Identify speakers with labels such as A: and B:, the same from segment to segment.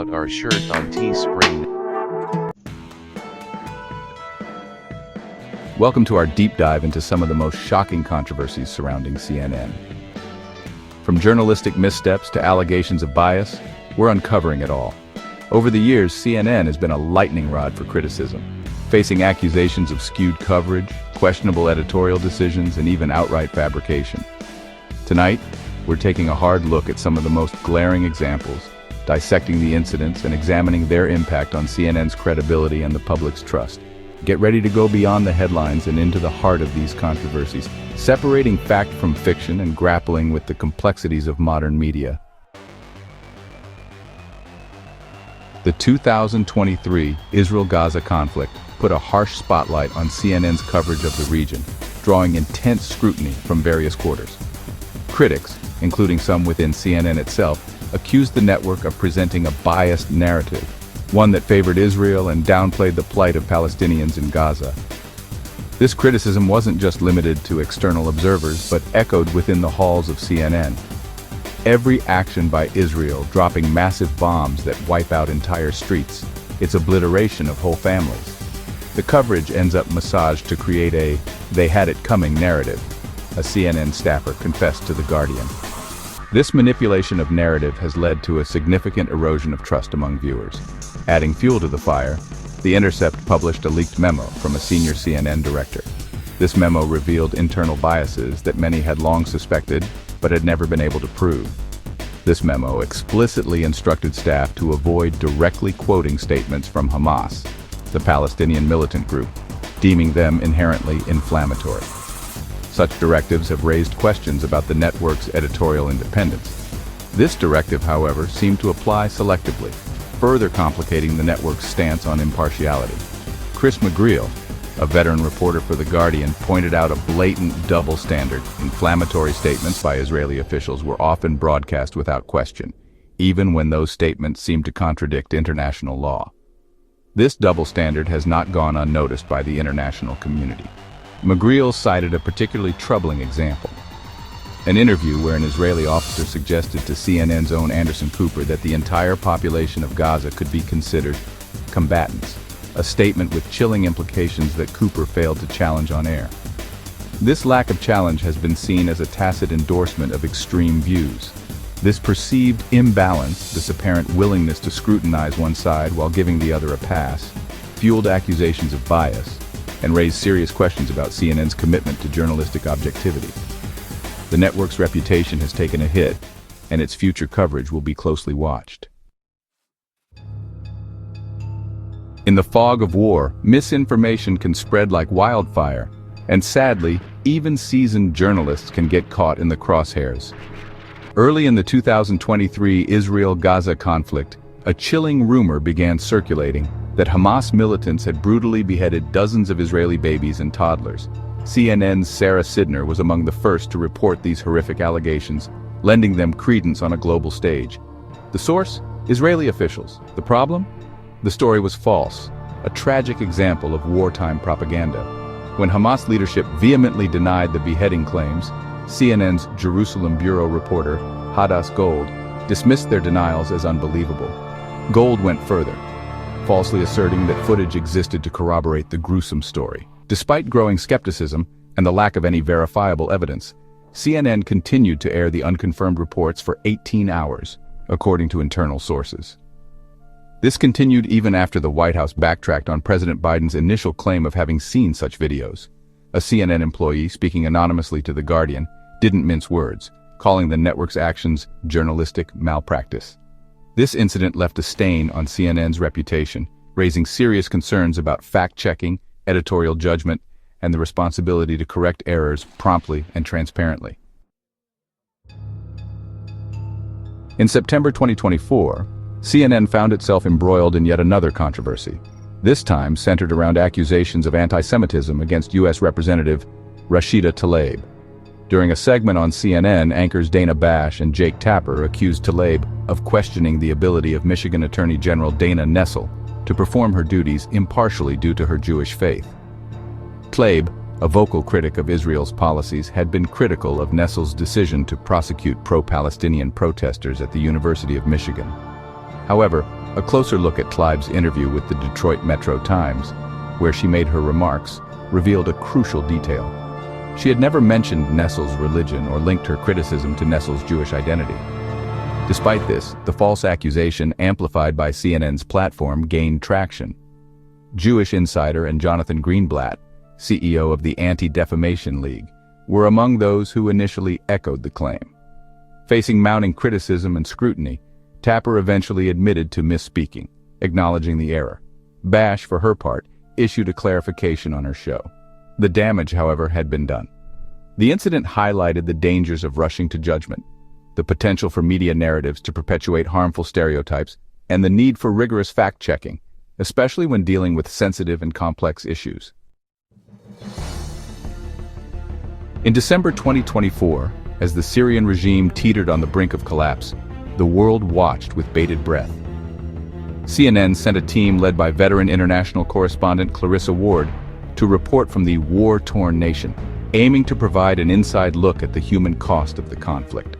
A: out our shirt on Teespring.
B: Welcome to our deep dive into some of the most shocking controversies surrounding CNN. From journalistic missteps to allegations of bias, we're uncovering it all. Over the years, CNN has been a lightning rod for criticism, facing accusations of skewed coverage, questionable editorial decisions, and even outright fabrication. Tonight, we're taking a hard look at some of the most glaring examples, dissecting the incidents and examining their impact on CNN's credibility and the public's trust. Get ready to go beyond the headlines and into the heart of these controversies, separating fact from fiction and grappling with the complexities of modern media. The 2023 Israel-Gaza conflict put a harsh spotlight on CNN's coverage of the region, drawing intense scrutiny from various quarters. Critics, including some within CNN itself, accused the network of presenting a biased narrative, one that favored Israel and downplayed the plight of Palestinians in Gaza. This criticism wasn't just limited to external observers, but echoed within the halls of CNN. Every action by Israel, dropping massive bombs that wipe out entire streets, its obliteration of whole families. The coverage ends up massaged to create a "they had it coming" narrative, a CNN staffer confessed to The Guardian. This manipulation of narrative has led to a significant erosion of trust among viewers. Adding fuel to the fire, The Intercept published a leaked memo from a senior CNN director. This memo revealed internal biases that many had long suspected, but had never been able to prove. This memo explicitly instructed staff to avoid directly quoting statements from Hamas, the Palestinian militant group, deeming them inherently inflammatory. Such directives have raised questions about the network's editorial independence. This directive, however, seemed to apply selectively, further complicating the network's stance on impartiality. Chris McGreal, a veteran reporter for The Guardian, pointed out a blatant double standard. Inflammatory statements by Israeli officials were often broadcast without question, even when those statements seemed to contradict international law. This double standard has not gone unnoticed by the international community. McGreal cited a particularly troubling example. An interview where an Israeli officer suggested to CNN's own Anderson Cooper that the entire population of Gaza could be considered combatants, a statement with chilling implications that Cooper failed to challenge on air. This lack of challenge has been seen as a tacit endorsement of extreme views. This perceived imbalance, this apparent willingness to scrutinize one side while giving the other a pass, fueled accusations of bias and raised serious questions about CNN's commitment to journalistic objectivity. The network's reputation has taken a hit, and its future coverage will be closely watched. In the fog of war, misinformation can spread like wildfire, and sadly, even seasoned journalists can get caught in the crosshairs. Early in the 2023 Israel-Gaza conflict, a chilling rumor began circulating that Hamas militants had brutally beheaded dozens of Israeli babies and toddlers. CNN's Sarah Sidner was among the first to report these horrific allegations, lending them credence on a global stage. The source? Israeli officials. The problem? The story was false, a tragic example of wartime propaganda. When Hamas leadership vehemently denied the beheading claims, CNN's Jerusalem bureau reporter, Hadas Gold, dismissed their denials as unbelievable. Gold went further, falsely asserting that footage existed to corroborate the gruesome story. Despite growing skepticism and the lack of any verifiable evidence, CNN continued to air the unconfirmed reports for 18 hours, according to internal sources. This continued even after the White House backtracked on President Biden's initial claim of having seen such videos. A CNN employee, speaking anonymously to The Guardian, didn't mince words, calling the network's actions journalistic malpractice. This incident left a stain on CNN's reputation, raising serious concerns about fact-checking, editorial judgment, and the responsibility to correct errors promptly and transparently. In September 2024, CNN found itself embroiled in yet another controversy, this time centered around accusations of anti-Semitism against U.S. Representative Rashida Tlaib. During a segment on CNN, anchors Dana Bash and Jake Tapper accused Tlaib of questioning the ability of Michigan Attorney General Dana Nessel to perform her duties impartially due to her Jewish faith. Tlaib, a vocal critic of Israel's policies, had been critical of Nessel's decision to prosecute pro-Palestinian protesters at the University of Michigan. However, A closer look at Tlaib's interview with the Detroit Metro Times, where she made her remarks, revealed a crucial detail. She had never mentioned Nessel's religion or linked her criticism to Nessel's Jewish identity. Despite this, the false accusation amplified by CNN's platform gained traction. Jewish insider and Jonathan Greenblatt, CEO of the Anti-Defamation League, were among those who initially echoed the claim. Facing mounting criticism and scrutiny, Tapper eventually admitted to misspeaking, acknowledging the error. Bash, for her part, issued a clarification on her show. The damage, however, had been done. The incident highlighted the dangers of rushing to judgment, the potential for media narratives to perpetuate harmful stereotypes, and the need for rigorous fact-checking, especially when dealing with sensitive and complex issues. In December 2024, as the Syrian regime teetered on the brink of collapse, the world watched with bated breath. CNN sent a team led by veteran international correspondent Clarissa Ward to report from the war-torn nation, aiming to provide an inside look at the human cost of the conflict.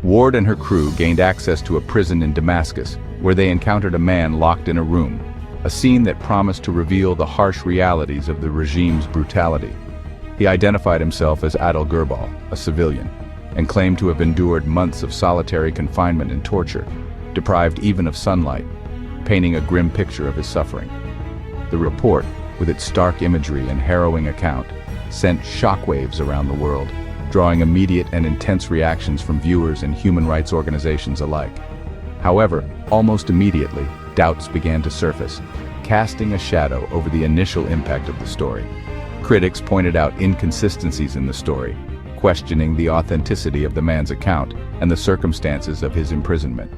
B: Ward and her crew gained access to a prison in Damascus, where they encountered a man locked in a room, a scene that promised to reveal the harsh realities of the regime's brutality. He identified himself as Adel Gerbal, a civilian, and claimed to have endured months of solitary confinement and torture, deprived even of sunlight, painting a grim picture of his suffering. The report, with its stark imagery and harrowing account, sent shockwaves around the world, drawing immediate and intense reactions from viewers and human rights organizations alike. However, almost immediately, doubts began to surface, casting a shadow over the initial impact of the story. Critics pointed out inconsistencies in the story, questioning the authenticity of the man's account and the circumstances of his imprisonment.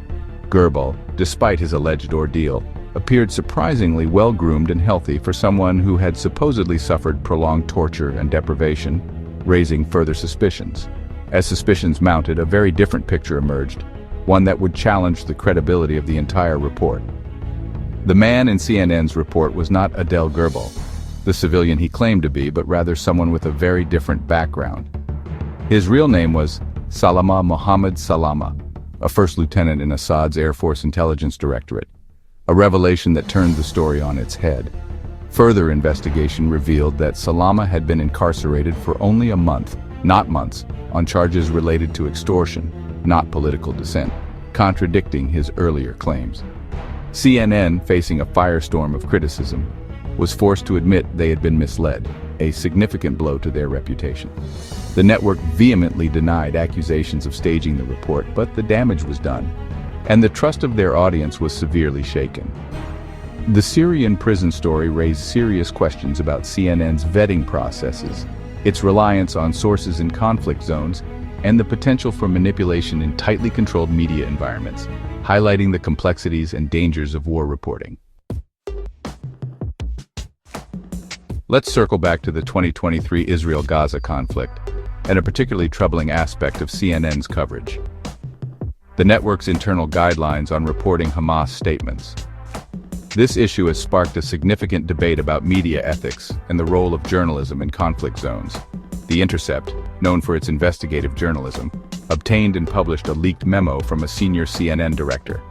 B: Gerbal, despite his alleged ordeal, appeared surprisingly well-groomed and healthy for someone who had supposedly suffered prolonged torture and deprivation, raising further suspicions. As suspicions mounted, a very different picture emerged, one that would challenge the credibility of the entire report. The man in CNN's report was not Adel Gerbal, the civilian he claimed to be, but rather someone with a very different background. His real name was Salama Mohammed Salama, a first lieutenant in Assad's Air Force Intelligence Directorate, a revelation that turned the story on its head. Further investigation revealed that Salama had been incarcerated for only a month, not months, on charges related to extortion, not political dissent, contradicting his earlier claims. CNN, facing a firestorm of criticism, was forced to admit they had been misled, a significant blow to their reputation. The network vehemently denied accusations of staging the report, but the damage was done, and the trust of their audience was severely shaken. The Syrian prison story raised serious questions about CNN's vetting processes, its reliance on sources in conflict zones, and the potential for manipulation in tightly controlled media environments, highlighting the complexities and dangers of war reporting. Let's circle back to the 2023 Israel-Gaza conflict, and a particularly troubling aspect of CNN's coverage: the network's internal guidelines on reporting Hamas statements. This issue has sparked a significant debate about media ethics and the role of journalism in conflict zones. The Intercept, known for its investigative journalism, obtained and published a leaked memo from a senior CNN director.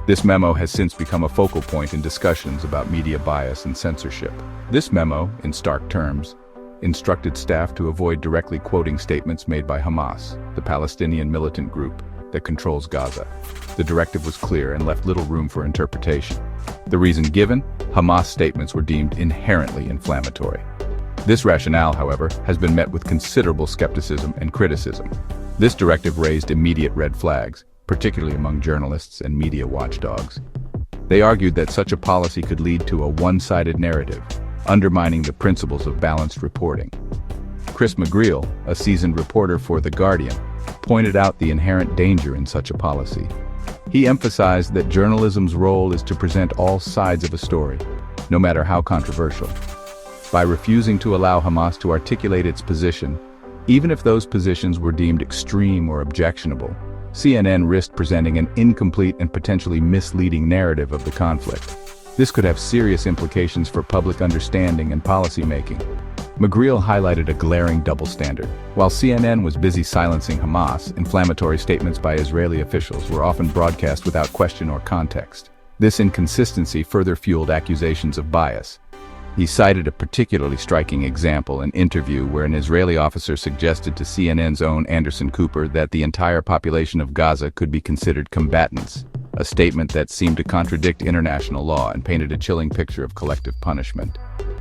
B: This memo has since become a focal point in discussions about media bias and censorship. This memo, in stark terms, instructed staff to avoid directly quoting statements made by Hamas, the Palestinian militant group that controls Gaza. The directive was clear and left little room for interpretation. The reason given: Hamas statements were deemed inherently inflammatory. This rationale, however, has been met with considerable skepticism and criticism. This directive raised immediate red flags, particularly among journalists and media watchdogs. They argued that such a policy could lead to a one-sided narrative, undermining the principles of balanced reporting. Chris McGreal, a seasoned reporter for The Guardian, pointed out the inherent danger in such a policy. He emphasized that journalism's role is to present all sides of a story, no matter how controversial. By refusing to allow Hamas to articulate its position, even if those positions were deemed extreme or objectionable, CNN risked presenting an incomplete and potentially misleading narrative of the conflict. This could have serious implications for public understanding and policymaking. McGreal highlighted a glaring double standard. While CNN was busy silencing Hamas, inflammatory statements by Israeli officials were often broadcast without question or context. This inconsistency further fueled accusations of bias. He cited a particularly striking example, an interview where an Israeli officer suggested to CNN's own Anderson Cooper that the entire population of Gaza could be considered combatants, a statement that seemed to contradict international law and painted a chilling picture of collective punishment.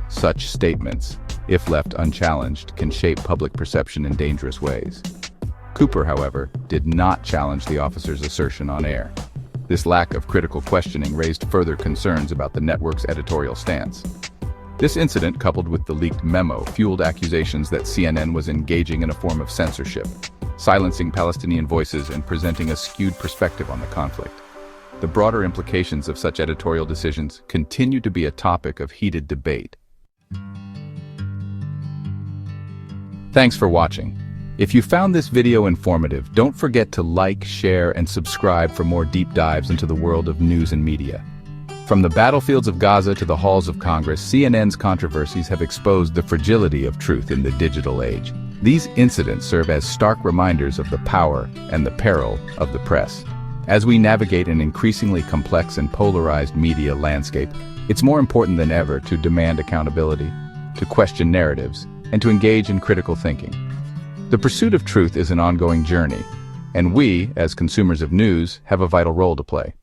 B: Such statements, if left unchallenged, can shape public perception in dangerous ways. Cooper, however, did not challenge the officer's assertion on air. This lack of critical questioning raised further concerns about the network's editorial stance. This incident, coupled with the leaked memo, fueled accusations that CNN was engaging in a form of censorship, silencing Palestinian voices and presenting a skewed perspective on the conflict. The broader implications of such editorial decisions continue to be a topic of heated debate. Thanks for watching. If you found this video informative, don't forget to like, share, and subscribe for more deep dives into the world of news and media. From the battlefields of Gaza to the halls of Congress, CNN's controversies have exposed the fragility of truth in the digital age. These incidents serve as stark reminders of the power and the peril of the press. As we navigate an increasingly complex and polarized media landscape, it's more important than ever to demand accountability, to question narratives, and to engage in critical thinking. The pursuit of truth is an ongoing journey, and we, as consumers of news, have a vital role to play.